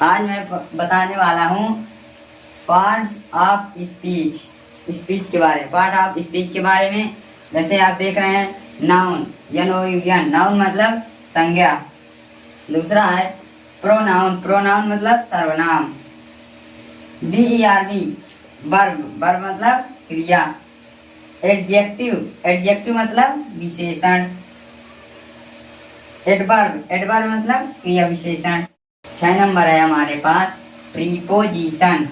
आज मैं बताने वाला हूँ पार्ट्स ऑफ स्पीच के बारे में। पार्ट ऑफ स्पीच के बारे में जैसे आप देख रहे हैं नाउन, NOUN, नाउन मतलब संज्ञा। दूसरा है प्रोनाउन, प्रोनाउन मतलब सर्वनाम। VERB, वर्ब मतलब क्रिया। एडजेक्टिव, एडजेक्टिव मतलब विशेषण। एडवर्ब मतलब क्रिया विशेषण। 6 नंबर है हमारे पास प्रीपोजिशन,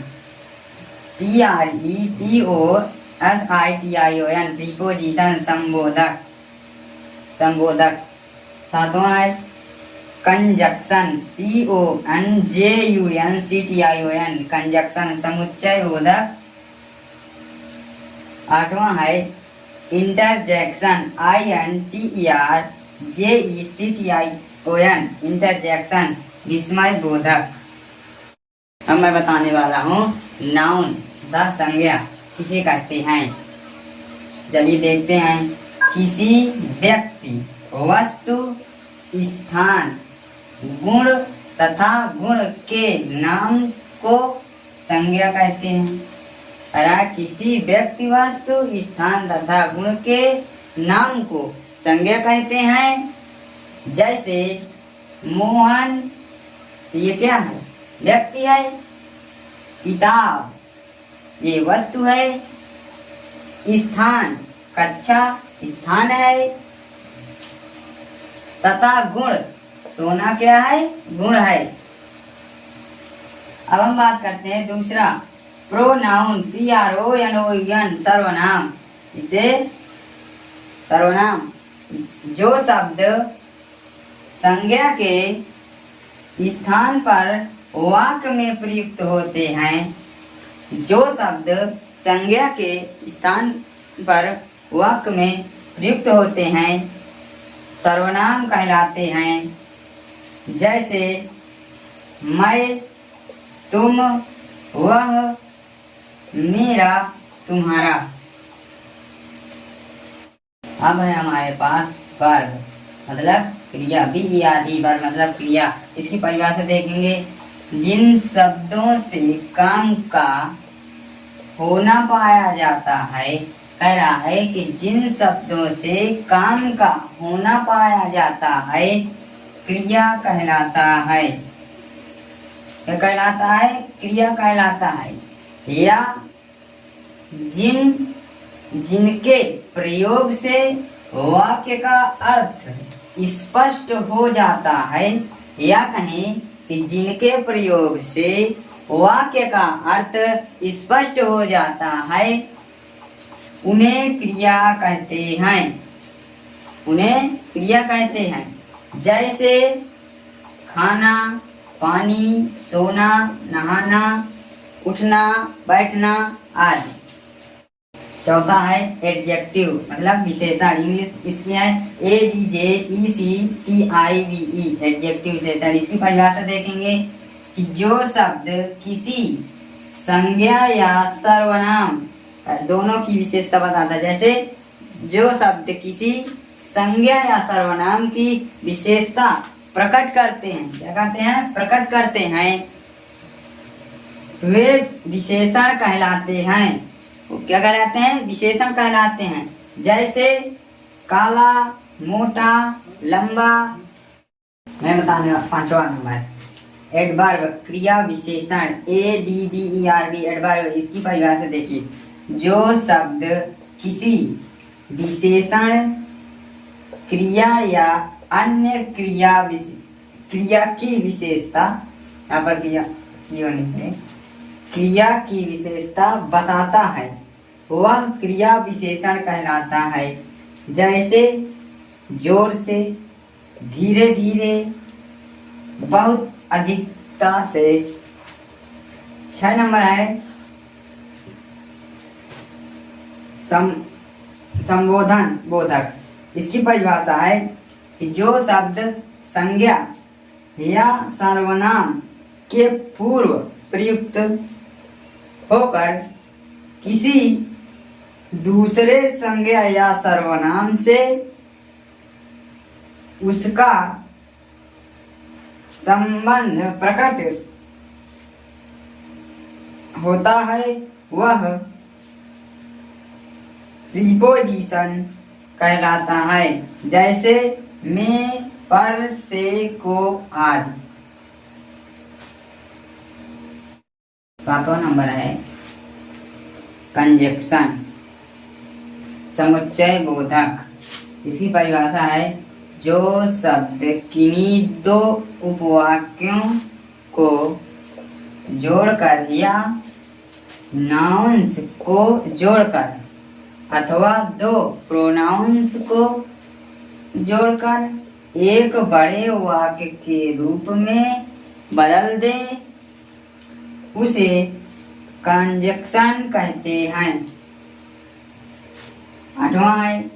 PREPOSITION, प्रीपोजिशन संबोधक, संबोधक। 7वां है कंजक्शन, CONJUNCTION, कंजक्शन समुच्चय बोधक। 8वां है इंटरजेक्शन, INTERJECTION, इंटरजेक्शन विस्मय बोधक। अब मैं बताने वाला हूँ नाउन, द संज्ञा किसे कहते हैं। चलिए देखते हैं। किसी व्यक्ति, वस्तु, स्थान, गुण तथा गुण के नाम को संज्ञा कहते हैं। अरे किसी व्यक्ति, वस्तु, स्थान तथा गुण के नाम को संज्ञा कहते हैं। जैसे मोहन, ये क्या है? व्यक्ति है। किताब, ये वस्तु है। स्थान, कक्षा, स्थान है। तथा गुण, सोना क्या है? गुण है। अब हम बात करते हैं दूसरा प्रोनाउन, PRONOUN, सर्वनाम। इसे सर्वनाम जो शब्द संज्ञा के स्थान पर वाक्य में प्रयुक्त होते हैं, जो शब्द संज्ञा के स्थान पर वाक्य में प्रयुक्त होते हैं सर्वनाम कहलाते हैं। जैसे मैं, तुम, वह, मेरा, तुम्हारा। अब है हमारे पास वर्ब मतलब क्रिया, VERB, वर्ब मतलब क्रिया। इसकी परिभाषा देखेंगे। जिन शब्दों से काम का होना पाया जाता है, कह रहा है कि जिन शब्दों से काम का होना पाया जाता है क्रिया कहलाता है। क्या कहलाता है? क्रिया कहलाता है। या जिनके प्रयोग से वाक्य का अर्थ स्पष्ट हो जाता है, या कहें कि जिनके प्रयोग से वाक्य का अर्थ स्पष्ट हो जाता है उन्हें क्रिया कहते हैं। उन्हें क्रिया कहते हैं। जैसे खाना, पानी, सोना, नहाना, उठना, बैठना आदि। चौथा है एडजेक्टिव मतलब विशेषण। इंग्लिश इसकी है ADJECTIVE, एडजेक्टिव विशेषण। इसकी परिभाषा देखेंगे कि जो शब्द किसी संज्ञा या सर्वनाम, दोनों की विशेषता बताता है। जैसे जो शब्द किसी संज्ञा या सर्वनाम की विशेषता प्रकट करते हैं, क्या करते हैं? प्रकट करते हैं, वे विशेषण कहलाते हैं। क्या कहलाते हैं? विशेषण कहलाते हैं। जैसे काला, मोटा, लंबा। मैं बताने वाला 5वां नंबर एडवर्ब, क्रिया विशेषण, ADVERB, एडवर्ब। इसकी परिभाषा देखिए। जो शब्द किसी विशेषण, क्रिया या अन्य क्रिया की विशेषता, यहाँ पर क्रिया की होनी चाहिए, क्रिया की विशेषता बताता है, वह क्रिया विशेषण कहलाता है। जैसे जोर से, धीरे धीरे, बहुत अधिकता से। 6 नंबर है संबोधन बोधक। इसकी परिभाषा है कि जो शब्द संज्ञा या सर्वनाम के पूर्व प्रयुक्त होकर किसी दूसरे संज्ञा या सर्वनाम से उसका संबंध प्रकट होता है वह प्रीपोजिशन कहलाता है, जैसे में, पर, से, को आदि। 7वां नंबर है कंजक्शन, समुच्चय बोधक। इसकी परिभाषा है जो शब्द किन्हीं दो उपवाक्यों को जोड़कर या नाउन्स को जोड़कर अथवा दो प्रोनाउंस को जोड़कर एक बड़े वाक्य के रूप में बदल दे, उसे कंजक्शन कहते हैं। 8वां है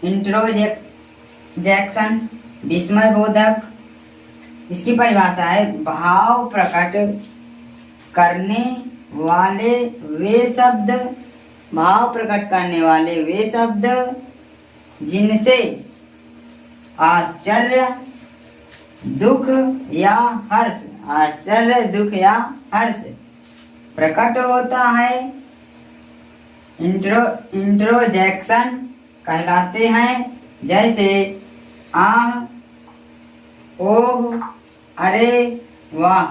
इंट्रोजेक्शन, विस्मय बोधक। इसकी परिभाषा है भाव प्रकट करने वाले वे शब्द, भाव प्रकट करने वाले वे शब्द जिनसे आश्चर्य, दुख या हर्ष, आश्चर्य, दुख या हर्ष प्रकट होता है, इंट्रोजेक्शन कहलाते हैं। जैसे आह, ओह, अरे, वाह।